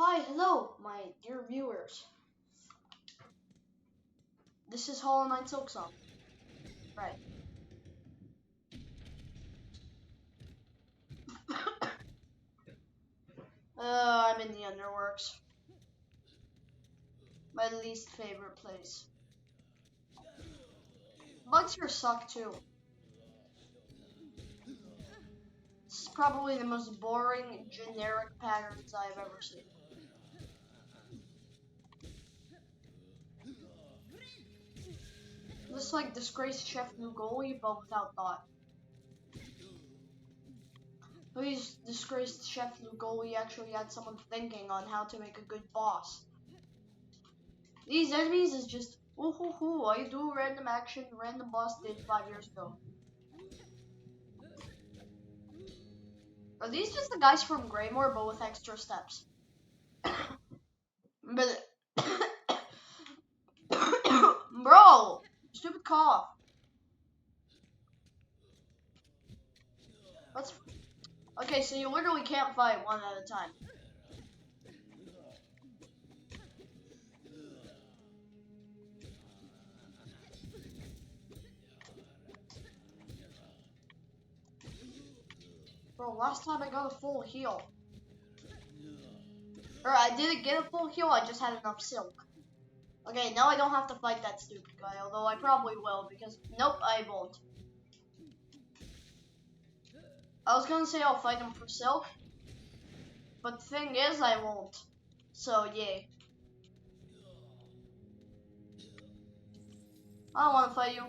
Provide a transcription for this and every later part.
Hi, hello, my dear viewers. This is Hollow Knight Silksong. Right. I'm in the Underworks. My least favorite place. Bugs here suck too. This is probably the most boring, generic patterns I've ever seen. This is like disgraced Chef Nugoli, but without thought. Please, disgraced Chef Nugoli actually had someone thinking on how to make a good boss. These enemies is just, ooh hoo hoo, I do random action, random boss did 5 years ago. Are these just the guys from Greymore, but with extra steps? But bro, stupid cough. Let's. Okay, so you literally can't fight one at a time. Bro, last time I got a full heal. Or I didn't get a full heal, I just had enough silk. Okay, now I don't have to fight that stupid guy, although I probably will, because nope, I won't. I was gonna say I'll fight him for silk, but the thing is I won't. So yay. I don't want to fight you,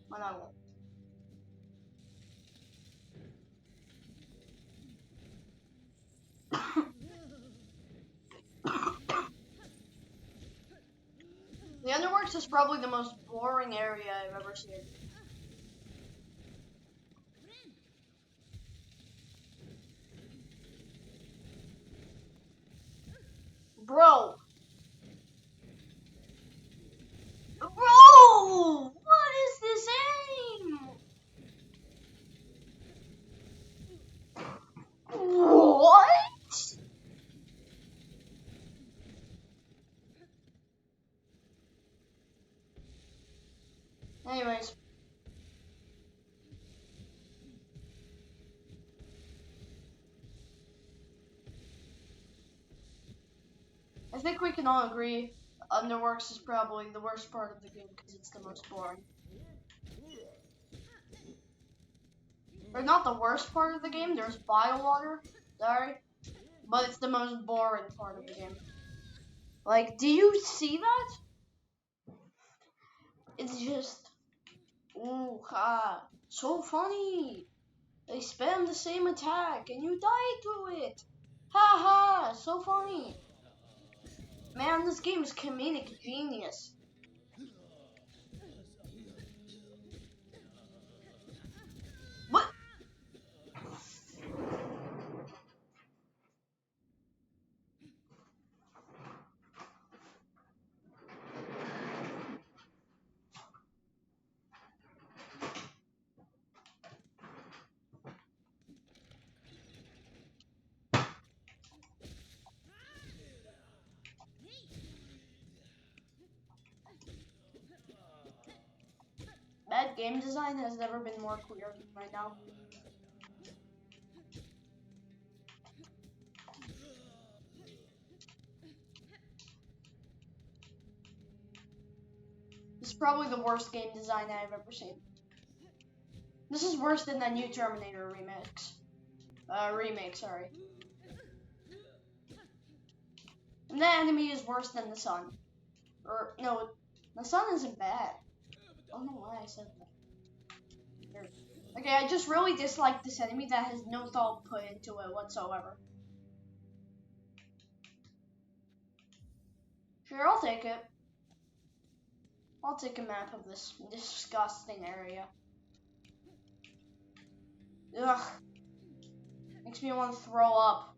but I won't. The Underworks is probably the most boring area I've ever seen. Bro! Bro! What is this aim? What? Anyways. I think we can all agree Underworks is probably the worst part of the game because it's the most boring. Or not the worst part of the game, there's BILEWATER, sorry, but it's the most boring part of the game. Like, do you see that? It's just, ooh, ha, so funny. They spam the same attack and you die to it. Ha ha, so funny. Man, this game is comedic genius. What? Bad game design has never been more clear than right now. This is probably the worst game design I've ever seen. This is worse than the new Terminator remix. Remake, sorry. And the enemy is worse than the sun. Or, no, the sun isn't bad. I don't know why I said that. Okay, I just really dislike this enemy that has no thought put into it whatsoever. Sure, I'll take it. I'll take a map of this disgusting area. Ugh. Makes me want to throw up.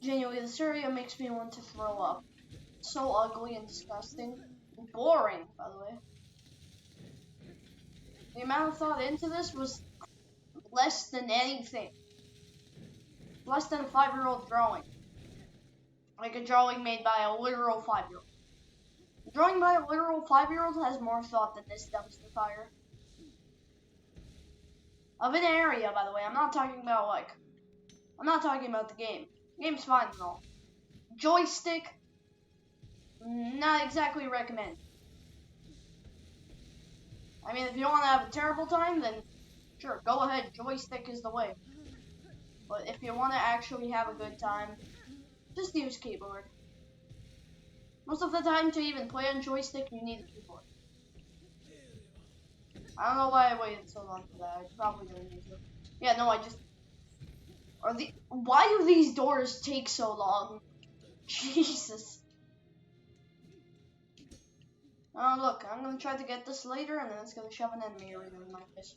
Genuinely, this area makes me want to throw up. It's so ugly and disgusting. And boring, by the way. The amount of thought into this was less than anything. Less than a 5-year-old drawing. Like a drawing made by a literal 5-year-old. A drawing by a literal 5-year-old has more thought than this dumpster fire. Of an area, by the way. I'm not talking about the game. The game's fine and all. Joystick, not exactly recommend. I mean, if you want to have a terrible time, then sure, go ahead. Joystick is the way. But if you want to actually have a good time, just use keyboard. Most of the time, to even play on joystick, you need a keyboard. I don't know why I waited so long for that. I probably didn't need to. Yeah, no, I just... Why do these doors take so long? Jesus. Oh, look, I'm gonna try to get this later, and then it's gonna shove an enemy right in my face.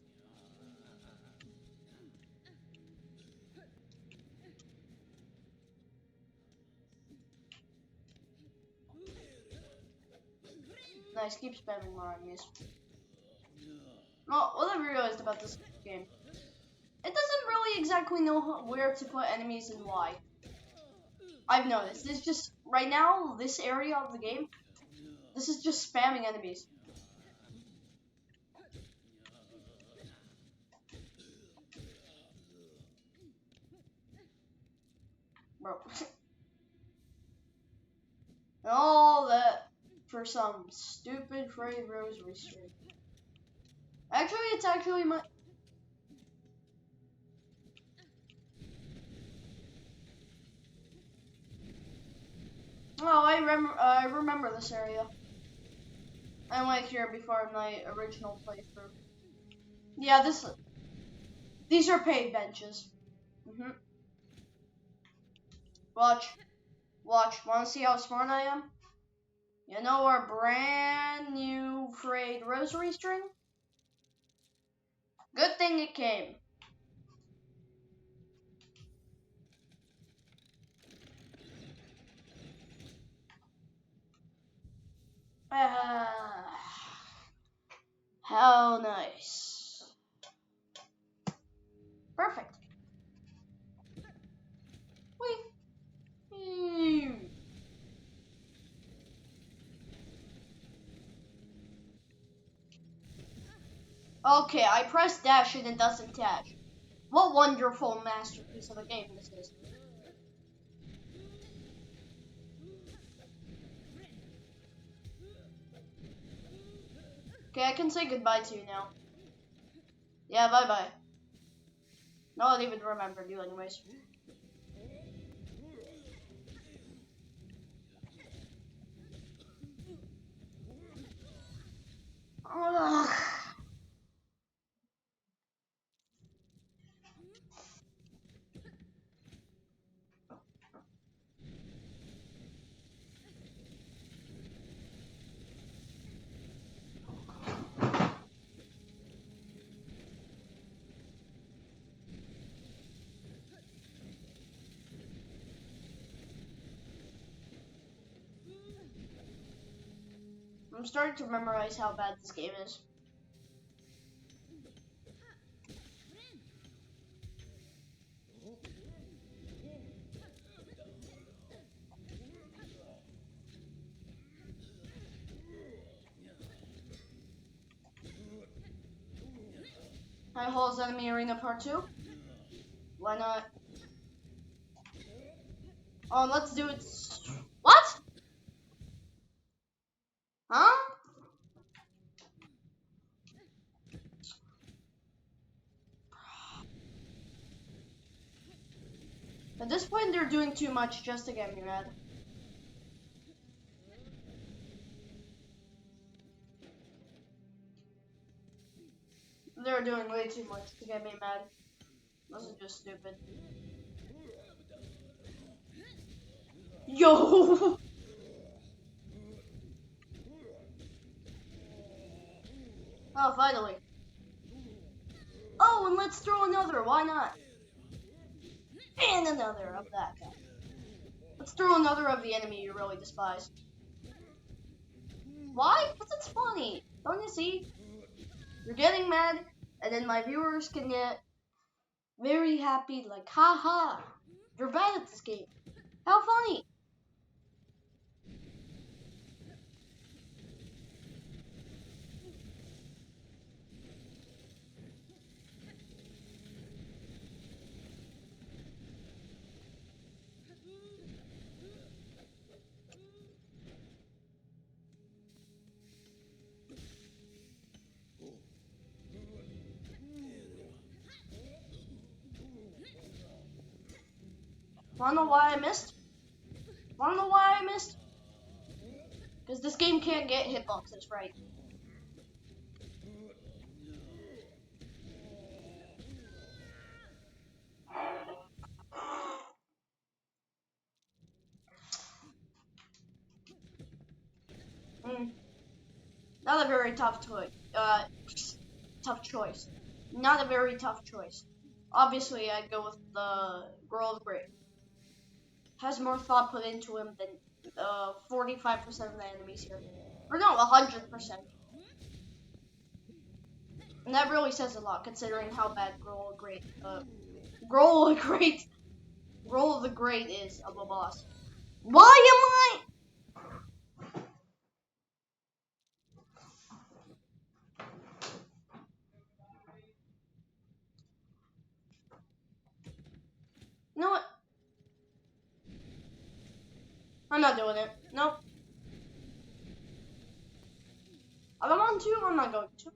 Nice, keep spamming more enemies. Well, what I realized about this game, it doesn't really exactly know where to put enemies and why. I've noticed. It's just, right now, this area of the game, this is just spamming enemies. Bro. And all that for some stupid frayed rosary string. Actually, it's actually my... Oh, I remember this area. I went here before my original playthrough. Yeah, these are paid benches. Watch. Wanna see how smart I am? You know our brand new frayed rosary string? Good thing it came. How nice. Perfect. Whee! Okay, I pressed dash and it doesn't dash. What wonderful masterpiece of a game this is. Okay, I can say goodbye to you now. Yeah, bye-bye. No one even remembered you anyways. Ugh. I'm starting to memorize how bad this game is. High Halls Enemy Arena Part 2? Why not? Oh, let's do it. What? Huh? At this point, they're doing too much just to get me mad. They're doing way too much to get me mad. This is just stupid. Yo! Oh, finally. Oh, and let's throw another. Why not? And another of that guy. Let's throw another of the enemy you really despise. Why? Because it's funny. Don't you see? You're getting mad, and then my viewers can get Very happy, like, haha, you're bad at this game. How funny. Wanna know why I missed? Wanna know why I missed? Because this game can't get hitboxes right. Not a very tough choice. Tough choice. Not a very tough choice. Obviously, I'd go with the Girl Great. Has more thought put into him than 45% of the enemies here. Or no, 100%. And that really says a lot, considering how bad Growl the Great is of a boss. Why am I? You know what? I'm not doing it. Nope. I don't want to. I'm not going to.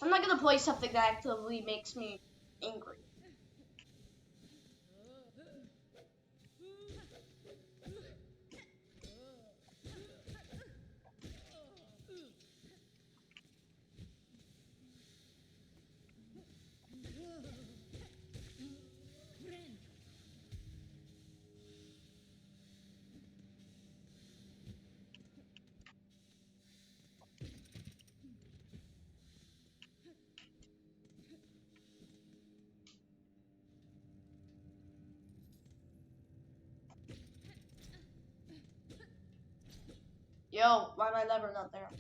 I'm not gonna play something that actively makes me angry. Yo, why my lever not there?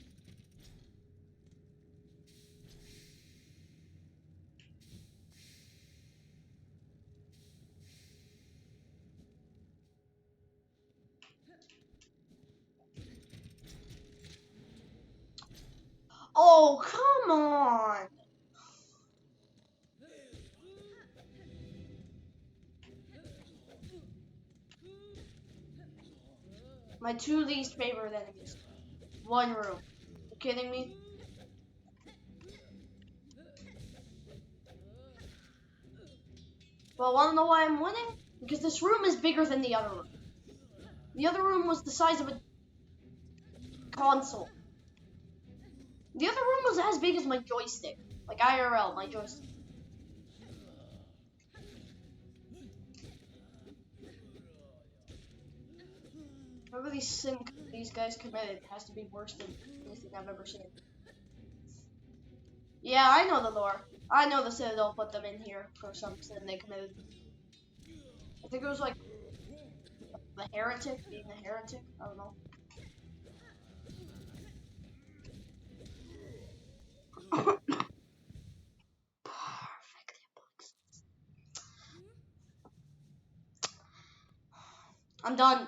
Oh, come on! My two least favorite enemies. One room. You kidding me? Well, wanna know why I'm winning? Because this room is bigger than the other room. The other room was the size of a console. The other room was as big as my joystick. Like IRL, my joystick. Whatever these guys committed has to be worse than anything I've ever seen. Yeah, I know the lore. I know the Citadel put them in here for some sin they committed. I think it was like the heretic, being a heretic. I don't know. Perfect hitbox. I'm done.